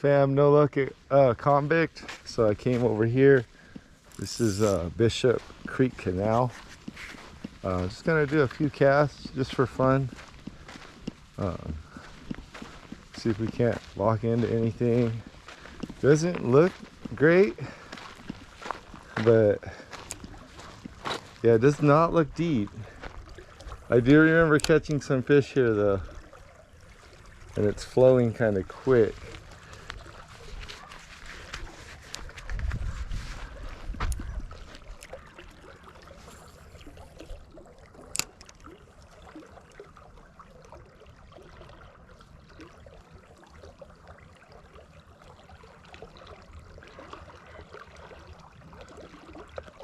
fam? No luck at convict, so I came over here. This is Bishop Creek Canal. Just gonna do a few casts just for fun. See if we can't lock into anything. Doesn't look great, but yeah, it does not look deep. I do remember catching some fish here though, and it's flowing kind of quick.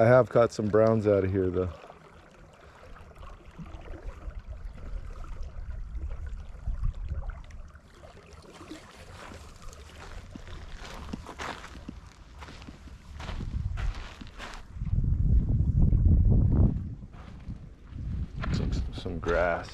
I have caught some browns out of here though. Some grass.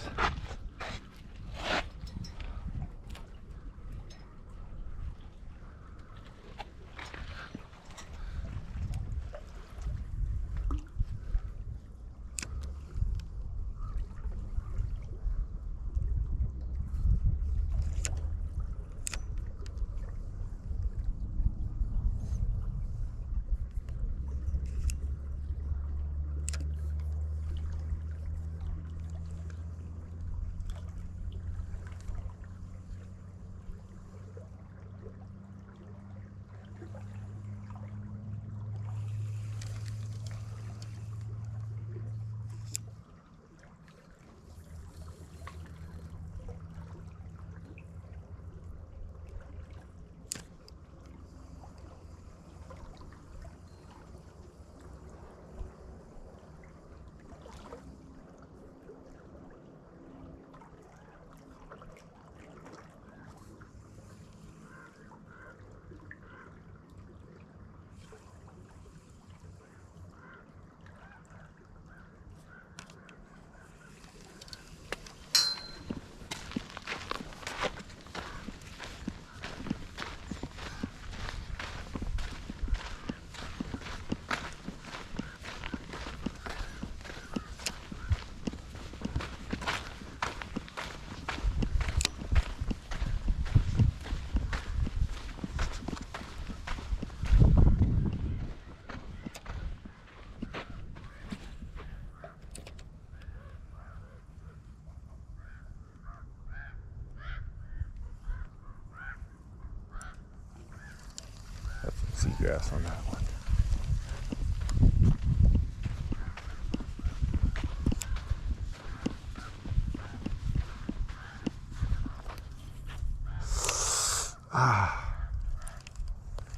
That's some seagrass on that one.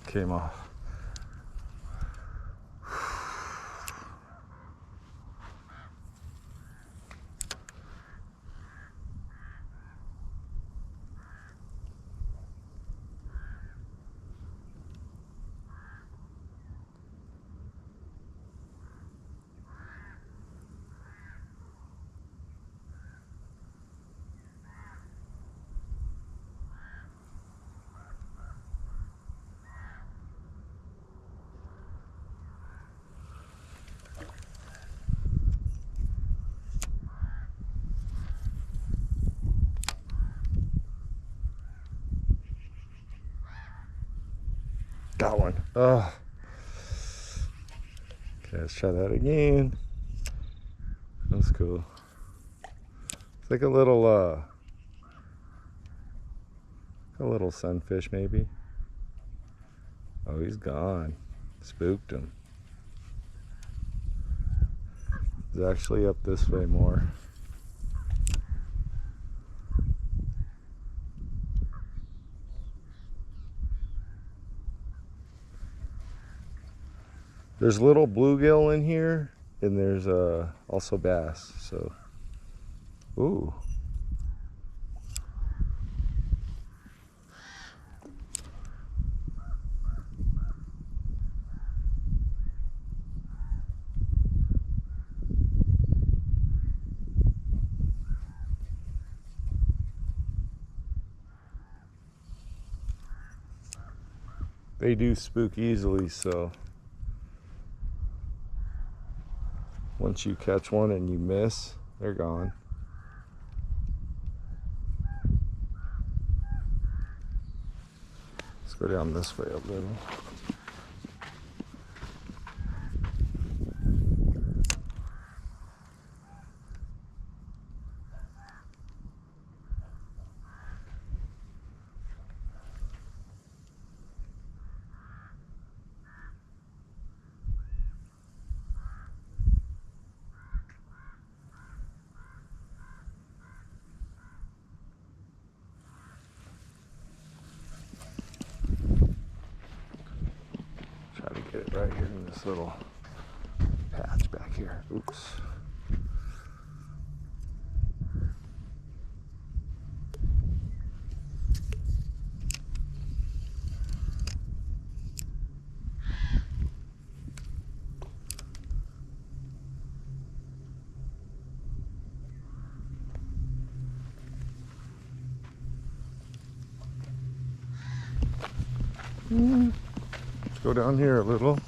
Came off. Got one. Oh. Okay, let's try that again. That was cool. It's like a little sunfish maybe. Oh, he's gone. Spooked him. He's actually up this way more. There's little bluegill in here, and there's also bass. So, ooh. They do spook easily, so once you catch one and you miss, they're gone. Let's go down this way a little. Get it right here in this little patch back here. Oops. Let's go down here a little.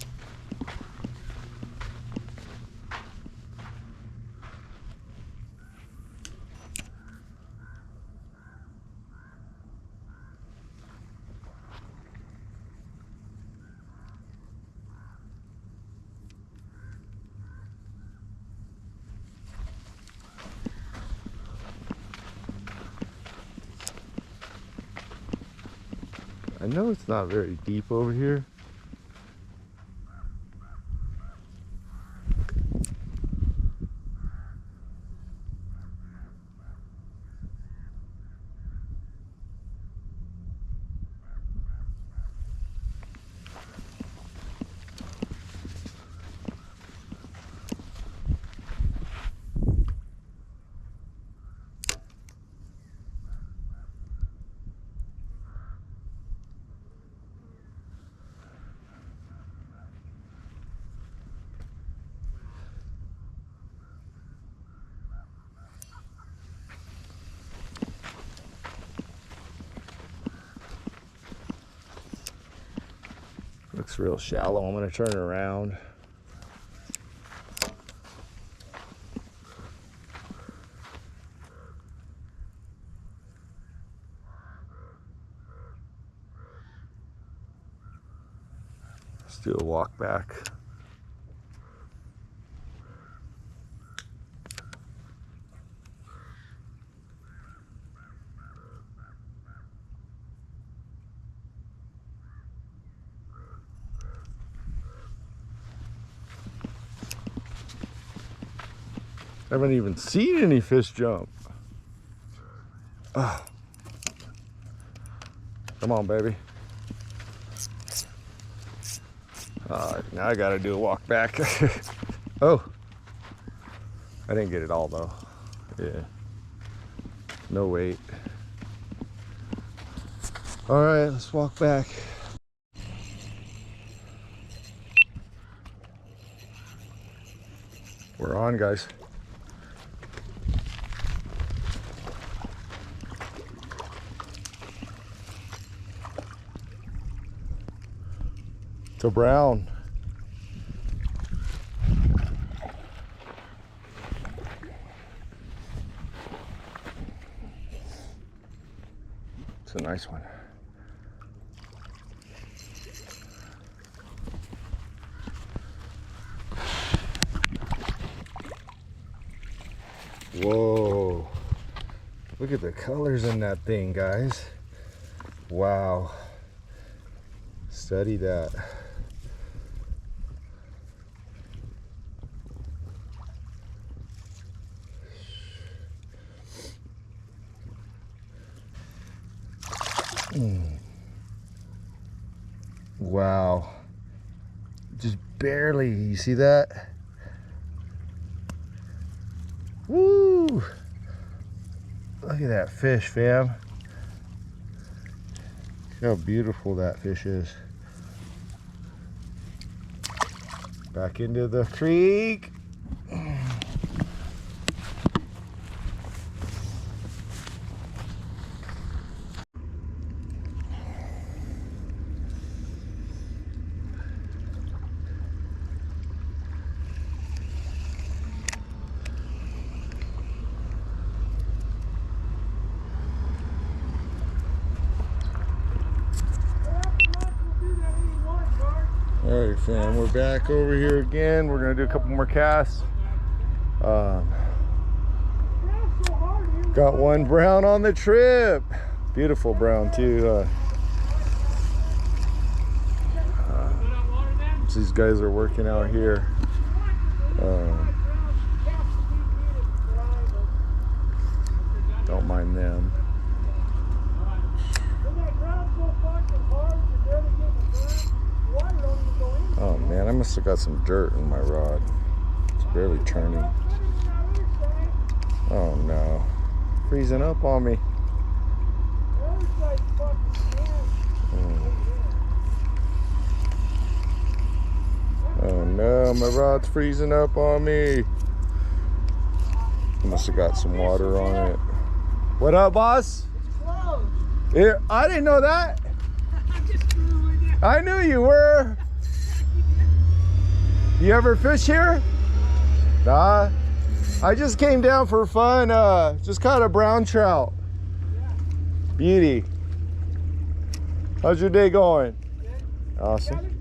I know it's not very deep over here. Looks real shallow. I'm going to turn it around. Let's do a walk back. I haven't even seen any fish jump. Oh. Come on, baby. Now I gotta do a walk back. Oh. I didn't get it all though. Yeah. No weight. All right, let's walk back. We're on, guys. It's a brown. It's a nice one. Whoa. Look at the colors in that thing, guys. Wow. Study that. Wow. Just barely. You see that? Woo! Look at that fish, fam. See how beautiful that fish is. Back into the creek. All right, fam, we're back over here again. We're gonna do a couple more casts. Got one brown on the trip. Beautiful brown too. These guys are working out here. Don't mind them. Oh man, I must have got some dirt in my rod. It's barely turning. Oh no. Freezing up on me. Oh no, my rod's freezing up on me. I must have got some water on it. What up, boss? It's closed. Yeah, I didn't know that. I knew you were. You ever fish here? Nah. I just came down for fun. Just caught a brown trout. Beauty. How's your day going? Awesome.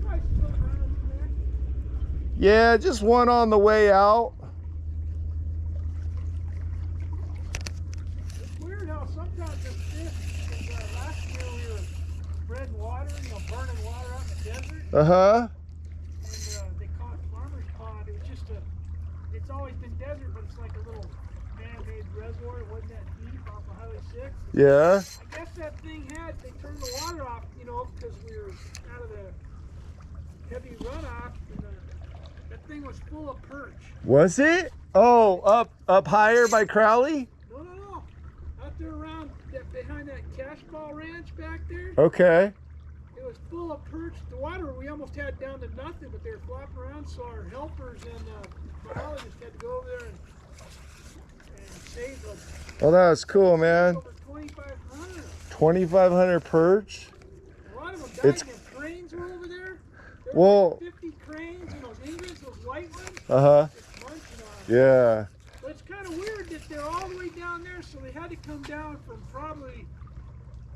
Yeah, just one on the way out. It's weird how sometimes this fish, last year we were spreading water, burning water out in the desert. Uh-huh. And they call it farmer's pond. It was just it's always been desert, but it's like a little man-made reservoir. It wasn't that deep off of Highway 6. Yeah. I guess that thing they turned the water off, because we were out of the heavy runoff. And that thing was full of perch. Was it? Oh, up higher by Crowley? No. Out there around behind that cash ball ranch back there. Okay. It was full of perch. The water we almost had down to nothing, but they were flopping around. So our helpers and biologists had to go over there and save them. Oh, that was cool, man. Over 2,500. 2,500 perch. A lot of them died. The cranes were over there. There were Well, like 50 cranes and those English, those white ones. uh-huh. Just munching on them. Yeah. But it's kind of weird that they're all the way down there, so they had to come down from probably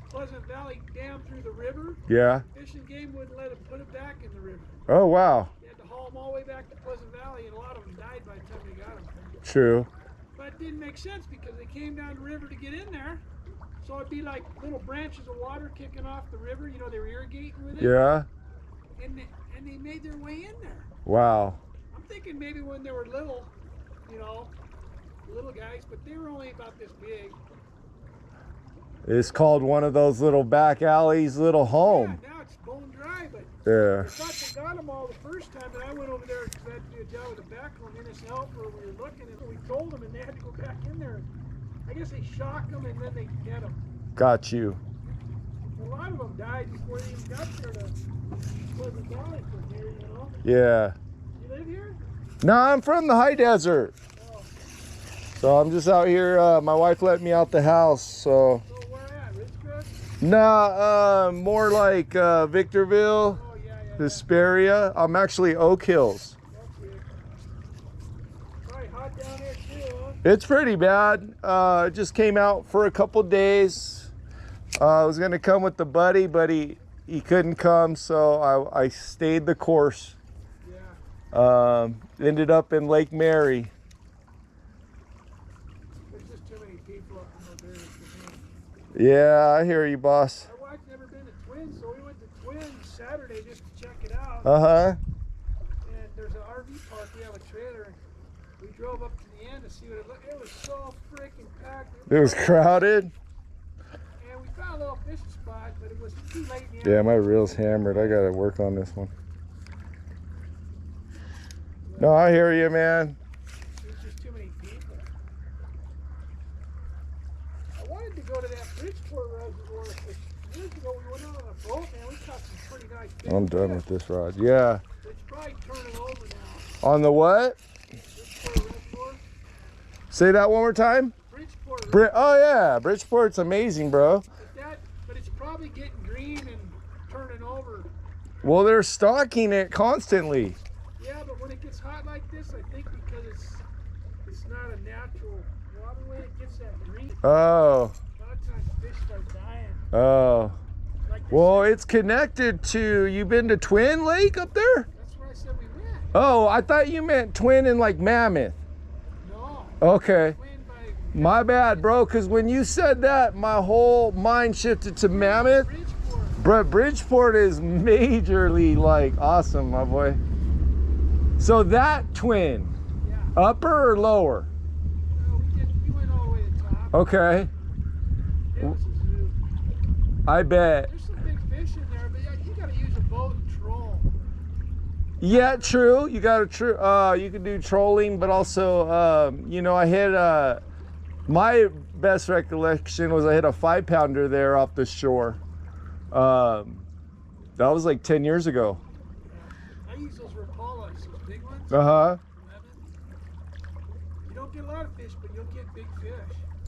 Pleasant Valley Dam through the river. Yeah. Fish and Game wouldn't let them put it back in the river. Oh, wow. They had to haul them all the way back to Pleasant Valley, and a lot of them died by the time they got them. True. But it didn't make sense because they came down the river to get in there. So it'd be like little branches of water kicking off the river. They were irrigating with it. Yeah. And they made their way in there. Wow. I'm thinking maybe when they were little, little guys, but they were only about this big. It's called one of those little back alleys, little home. Yeah, now it's bone dry, but Yeah. I thought they got them all the first time, but I went over there because I had to do a job with the backhoe and this helper. We were looking and we told them, and they had to go back in there. I guess they shocked them and then they get them. Got you. A lot of them died before they even got there to Pleasant Valley from here, Yeah. You live here? No, I'm from the high desert. Oh. So I'm just out here. My wife let me out the house, so. So where at? Ridgecrest? Nah, more like Victorville, Oh, yeah. Hesperia. I'm actually Oak Hills. That's it. Probably hot down there too, huh? It's pretty bad. Just came out for a couple days. I was gonna come with the buddy, but he couldn't come, so I stayed the course. Yeah. Ended up in Lake Mary. There's just too many people up in those areas for me. Yeah, I hear you, boss. My wife's never been to Twins, so we went to Twins Saturday just to check it out. Uh-huh. And there's an RV park. We have a trailer. And we drove up to the end to see what it looked. It was so freaking packed. It was crowded. And we found a little fishing spot, but it was too late in the Yeah, afternoon. my reel's hammered. I gotta work on this one. No, I hear you, man. There's just too many people. I wanted to go to that Bridgeport reservoir, but years ago we went out on a boat, man. We caught some pretty nice fish. I'm done with this rod. Yeah. It's probably turning over now. On the what? Bridgeport reservoir. Say that one more time. Bridgeport. Oh yeah, Bridgeport's amazing, bro. But it's probably getting green and turning over. Well, they're stocking it constantly. Yeah, but when it gets hot like this, I think because it's not a natural waterway, it gets that green. Oh. A lot of times fish start dying. Oh. Like Well, it's connected to. You been to Twin Lake up there? Oh, I thought you meant twin and like mammoth. No. Okay. Twin by My bad, bro, because when you said that, my whole mind shifted to mammoth. Bridgeport. Bro, Bridgeport is majorly like awesome, my boy. So that twin, Yeah. upper or lower? We went all the way to the top. Okay, It was a zoo. I bet. There's some big fish in there, but yeah, you gotta use a boat and troll. Yeah, true. You got to you can do trolling, but also, you know, I hit my best recollection was I hit a 5-pounder there off the shore. That was like 10 years ago. Yeah. I use those rapalas, those big ones. 11. You don't get a lot of fish, but you'll get big fish.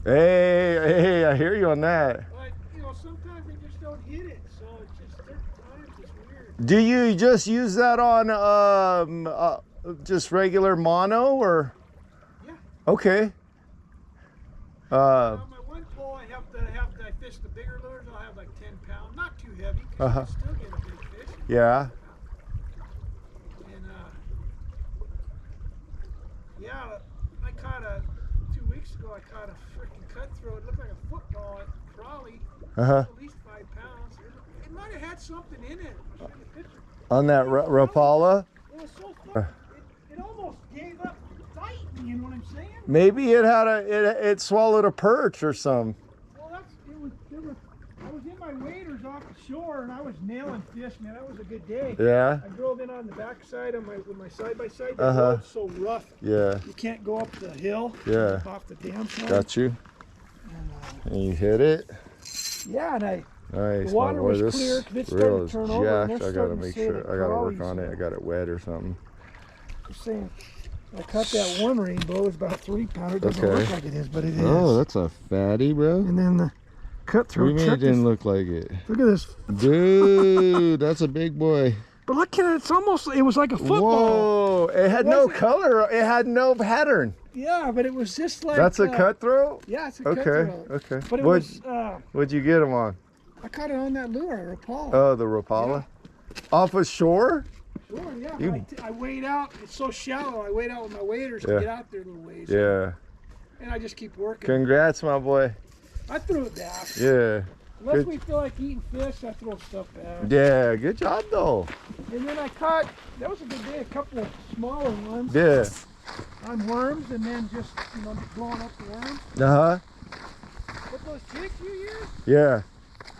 Hey, I hear you on that. But you know, sometimes they just don't hit it, so it's just certain times it's weird. Do you just use that on just regular mono or? Yeah. Okay. On my one pole, I fish the bigger lures. I'll have like 10 pounds, not too heavy, because you can still get a big fish. Yeah. And yeah, I caught 2 weeks ago. I caught a freaking cutthroat. It looked like a football at Crawley. At least 5 pounds. It might have had something in it. I'll show you a picture. On that Rapala? It was so fun. It almost gave up fighting. You know what I'm saying? Maybe it had it swallowed a perch or something. Well, I was in my waders off the shore and I was nailing fish, man. That was a good day. Yeah. I drove in on the backside with my side-by-side. The Uh-huh. road's so rough. Yeah. You can't go up the hill. Yeah. Off the dam side. Got you. And, And you hit it. yeah, and Nice. the water my boy. was This clear 'cause it reel started is to turn over, and jacked. they're I gotta starting to make say sure. that I gotta work crawlies, on it. I got it wet or something. I'm saying, I caught that one rainbow. It was about a 3-pounder. Doesn't Okay. look like it is, but it is. Oh, that's a fatty, bro. And then the What do cutthroat you mean it took didn't this. look like it? Look at this. Dude, that's a big boy. But look at it. It was like a Whoa, football. it had no Was it? color. It had no pattern. Yeah, but it was just like. That's a cutthroat? Yeah, it's a Okay, cutthroat. okay. But it was. What'd you get him on? I caught it on that lure, a Rapala. Oh, the Rapala? Off a shore? Sure, yeah. You- I wade out. It's so shallow. I wade out with my waders to Yeah. get out there in the waves. Yeah. And I just keep working. Congrats, my boy. I threw it back. Yeah. Unless Good. we feel like eating fish, I throw stuff back. Yeah, good job though. And then I caught, that was a good day, a couple of smaller ones Yeah. on worms, and then just, blowing up the worms. Uh-huh. But those jigs you use, Yeah.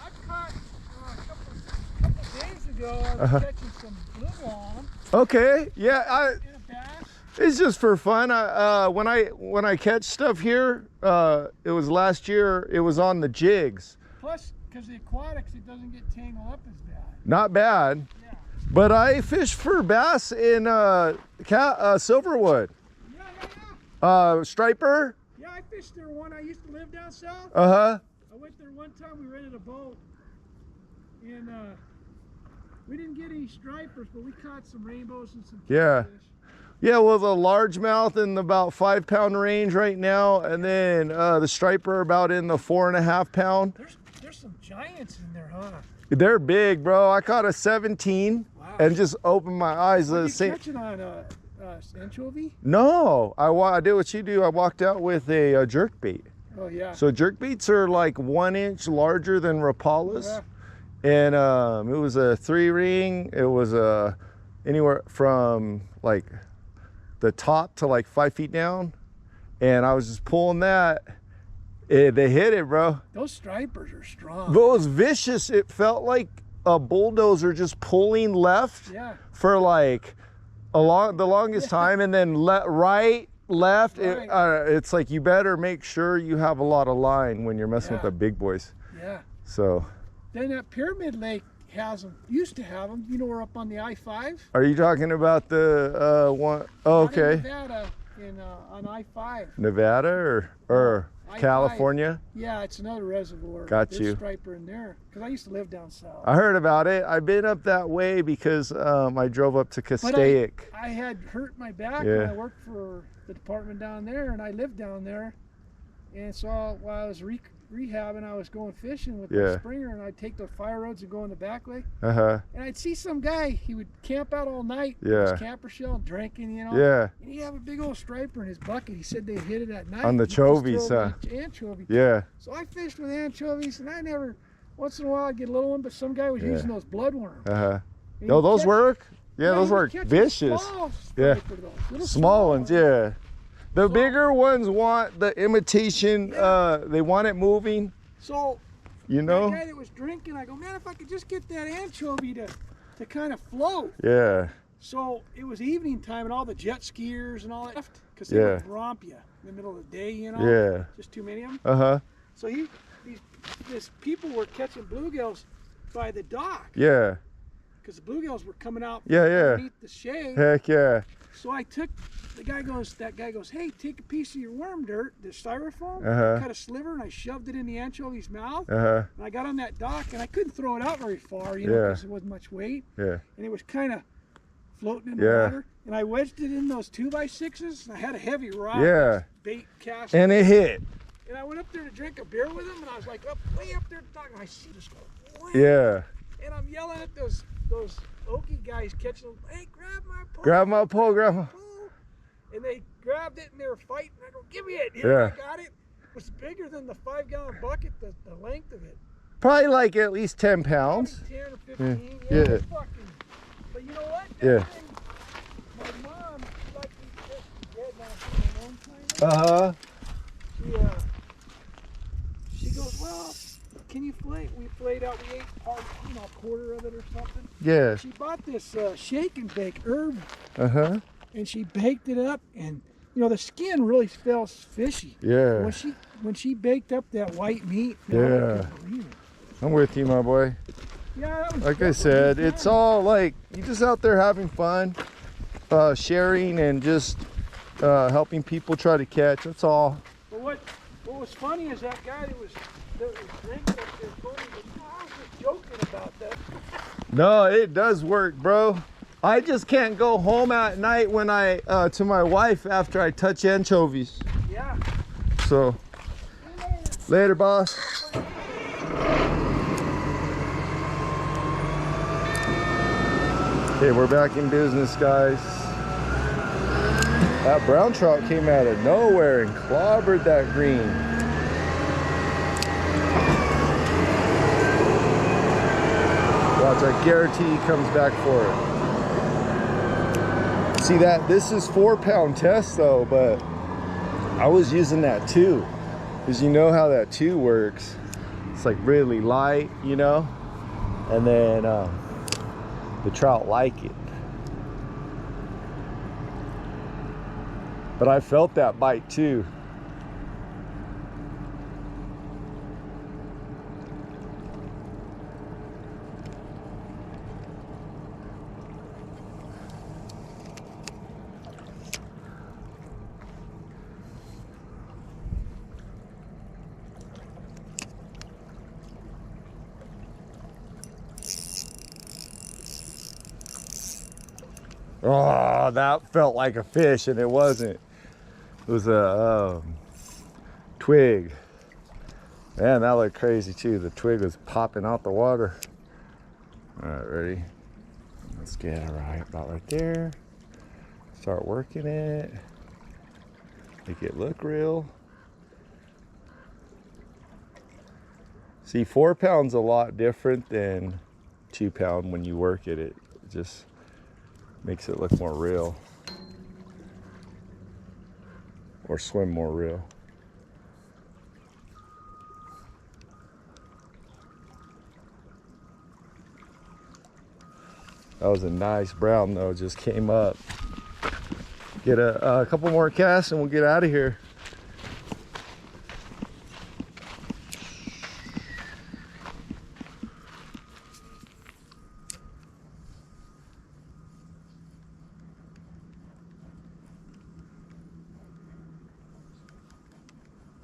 I caught a couple days ago. I was catching some blue on them Okay. Yeah, in a bass. it's just for fun. When I catch stuff here, it was last year, it was on the jigs. Plus, because the aquatics, it doesn't get tangled up as bad. Not bad. Yeah. But I fish for bass in Silverwood. Yeah. Striper. Yeah, I fished there one. I used to live down south. Uh-huh. I went there one time. We rented a boat, and we didn't get any stripers, but we caught some rainbows and some Yeah. fish. Yeah, well, the largemouth in the about 5-pound range right now, and then the striper about in the 4.5-pound. There's some giants in there, huh? They're big, bro. I caught a 17 Wow. and just opened my eyes. What The you same. catching on anchovy? No, I did what you do. I walked out with a jerk bait. Oh yeah. So jerk baits are like 1 inch larger than Rapalas. Yeah. And it was a 3-ring. It was anywhere from like the top to like 5 feet down. And I was just pulling that. They hit it, bro. Those stripers are strong. But it was vicious. It felt like a bulldozer just pulling left Yeah. for like the longest time, and then right, left. Right. It's like you better make sure you have a lot of line when you're messing with Yeah. the big boys. Yeah. So, Then that Pyramid Lake has them. Used to have them. You know, we're up on the I-5. are you talking about the one? Oh, Out in okay. Nevada, on I-5. Nevada or I-5. California? Yeah, it's another reservoir. Got There's you. striper in there. Because I used to live down south. I heard about it. I've been up that way because I drove up to But Castaic. I had hurt my back Yeah. when I worked for the department down there, and I lived down there. And so while I was rehabbing, I was going fishing with Yeah. my Springer, and I'd take the fire roads and go in the back way. Uh-huh. And I'd see some guy, he would camp out all night with Yeah. his camper shell, drinking, you know. Yeah. And he'd have a big old striper in his bucket. He said they'd hit it at night. On the He'd just throw chovies, them huh? Anchovy. Yeah. So I fished with anchovies, and I never, once in a while I'd get a little one, but some guy was Yeah. using those bloodworms. Uh-huh. And No, he'd those catch- work. Yeah, those he'd work catch a vicious. small Yeah. striper, though, little Small ones, yeah. The So- bigger ones want the imitation, Yeah. they want it moving, So you know? that guy that was drinking, I go, man, if I could just get that anchovy to kind of float. Yeah. So it was evening time, and all the jet skiers and all that, because they Yeah. would romp you in the middle of the day, you know. Yeah. Just too many of them. Uh-huh. So these people were catching bluegills by the dock, Yeah. because the bluegills were coming out Yeah, yeah. underneath the shade. Heck yeah. So that guy goes, hey, take a piece of your worm dirt, the styrofoam, Uh-huh. cut a sliver, and I shoved it in the anchovy's mouth. Uh-huh. And I got on that dock, and I couldn't throw it out very far, you know, Yeah. because there wasn't much weight. Yeah. And it was kind of floating in the Yeah. water. And I wedged it in those 2x6s, and I had a heavy rod. Yeah. Bait cast. And it hit. And I went up there to drink a beer with him, and I was like, way up there at the dock, and I see this go, wham. Yeah. And I'm yelling at those Okie guys catching them, hey, grab my pole. Grab my pole, grandma. And they grabbed it, and they were fighting. I go, give me it. You know, Yeah. I got it. It was bigger than the 5-gallon bucket, the length of it. Probably like at least 10 pounds. Probably 10 or 15. Yeah. It was fucking, but you know what? That Yeah. thing, my mom, she liked to eat fish dead now for a long time. Uh-huh. She goes, well, can you fillet? We filleted out, we ate part, a quarter of it or something. Yeah. She bought this shake and bake herb, Uh-huh. and she baked it up, and the skin really feels fishy. Yeah. When she baked up that white meat, man, I Yeah. couldn't believe it. I'm with you, my boy. Yeah, that was Like I definitely said, fun. it's all like you just out there having fun, sharing and just helping people try to catch. That's all. But what was funny is that guy that was drinking up there told me, I was just joking about that. No, it does work, bro. I just can't go home at night when I to my wife after I touch anchovies. Yeah. So later, boss. Okay, we're back in business, guys. That brown trout came out of nowhere and clobbered that green. Watch, I guarantee he comes back for it. See that? This is 4-pound test though, but I was using that 2. Because you know how that 2 works. It's like really light, you know? And then the trout like it. But I felt that bite too. Oh, that felt like a fish and it wasn't. It was a twig. Man, that looked crazy too. The twig was popping out the water. All right, ready? Let's get it right about right there. Start working it. Make it look real. See, 4 pounds a lot different than 2 pound when you work it. It just makes it look more real. Or swim more real. That was a nice brown though, just came up. Get a couple more casts and we'll get out of here.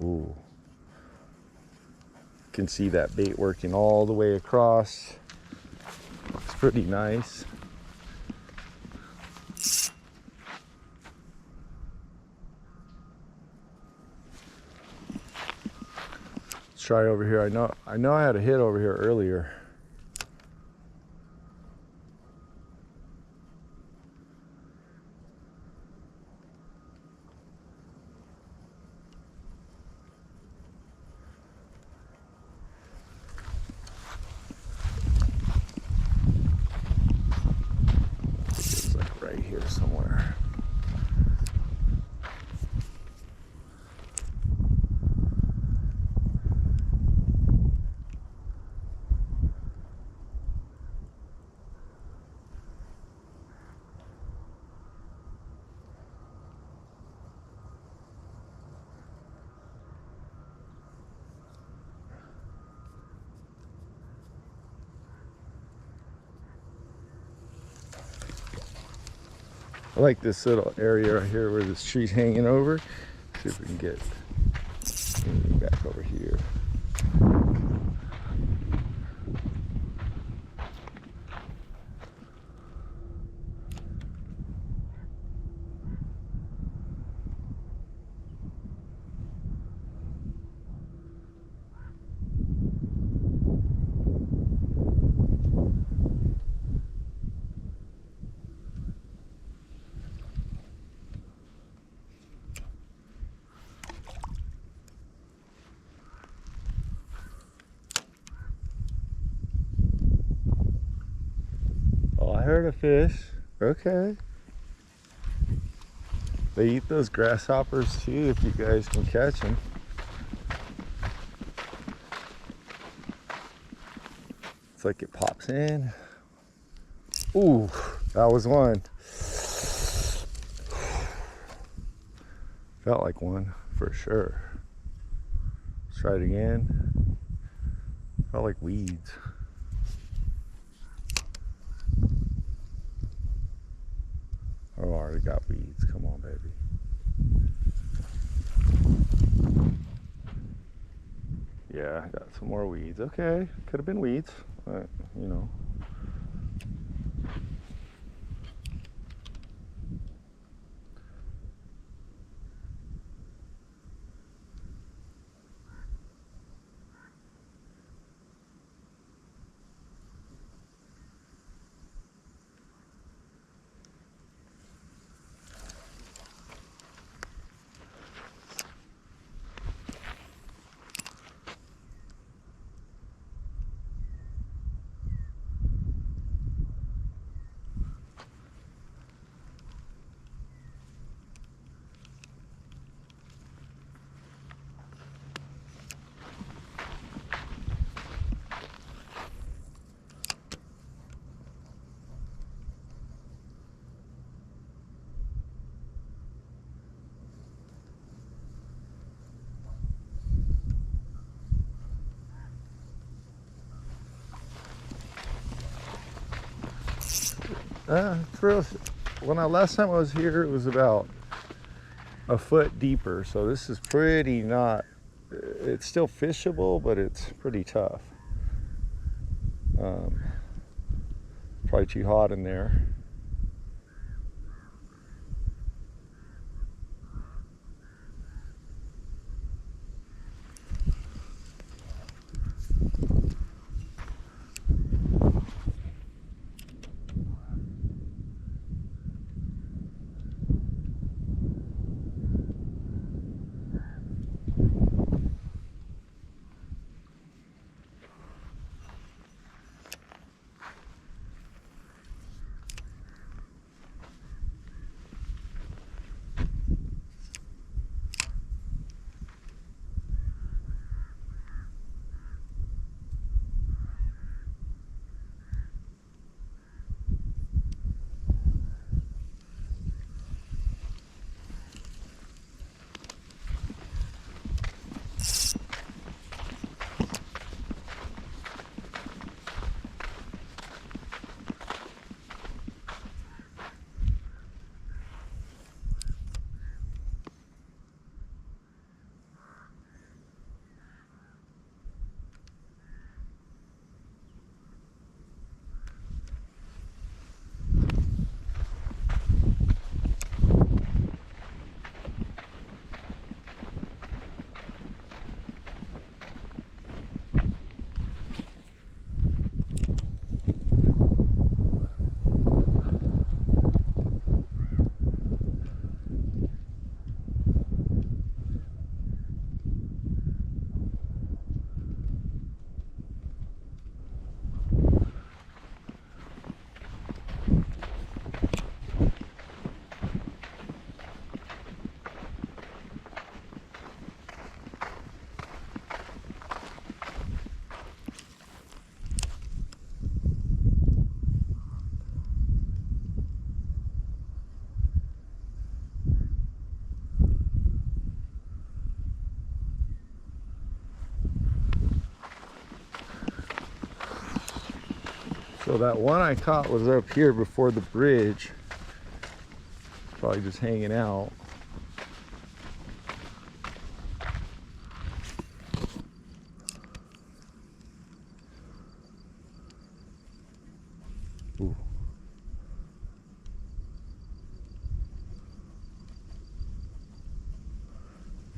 Ooh. You can see that bait working all the way across. It's pretty nice. Let's try over here. I know I had a hit over here earlier. It's like right here somewhere. I like this little area right here where this tree's hanging over. See if we can get back over here. I heard a fish. Okay. They eat those grasshoppers too if you guys can catch them. It's like it pops in. Ooh, that was one. Felt like one for sure. Let's try it again. Felt like weeds. Oh, I already got weeds. Come on, baby. Yeah, I got some more weeds. Okay, could have been weeds, but you know. When last time I was here, it was about a foot deeper. So this is pretty not. It's still fishable, but it's pretty tough. Probably too hot in there. So that one I caught was up here before the bridge. Probably just hanging out. Ooh.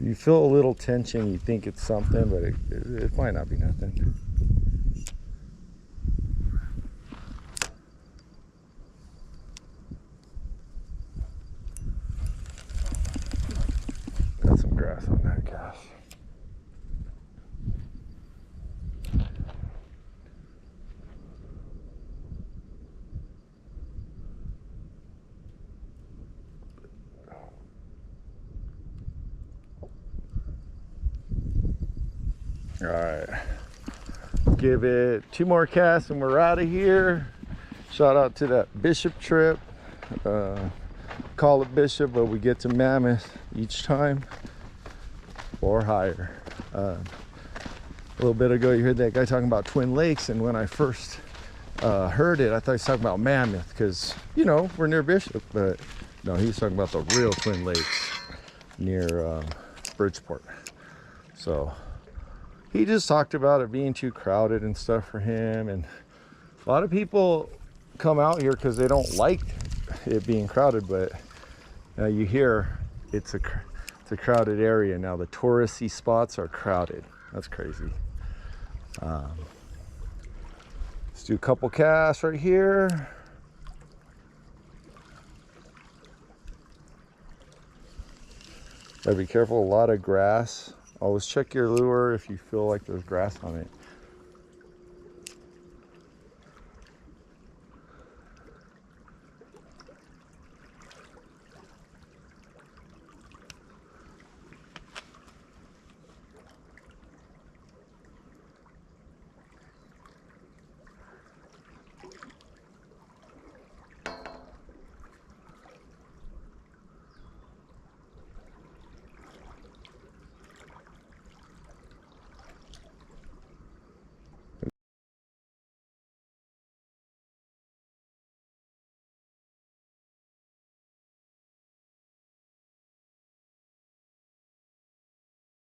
You feel a little tension, you think it's something, but it might not be nothing. Got some grass on that cast. All right, give it 2 more casts and we're out of here. Shout out to that Bishop trip. Call it Bishop, but we get to Mammoth each time or higher. A little bit ago, you heard that guy talking about Twin Lakes, and when I first heard it, I thought he was talking about Mammoth because, you know, we're near Bishop, but no, he was talking about the real Twin Lakes near Bridgeport. So he just talked about it being too crowded and stuff for him, and a lot of people come out here because they don't like it being crowded, but you hear it's a crowded area now. The touristy spots are crowded. That's crazy. Let's do a couple casts right here. Gotta be careful, a lot of grass. Always check your lure if you feel like there's grass on it.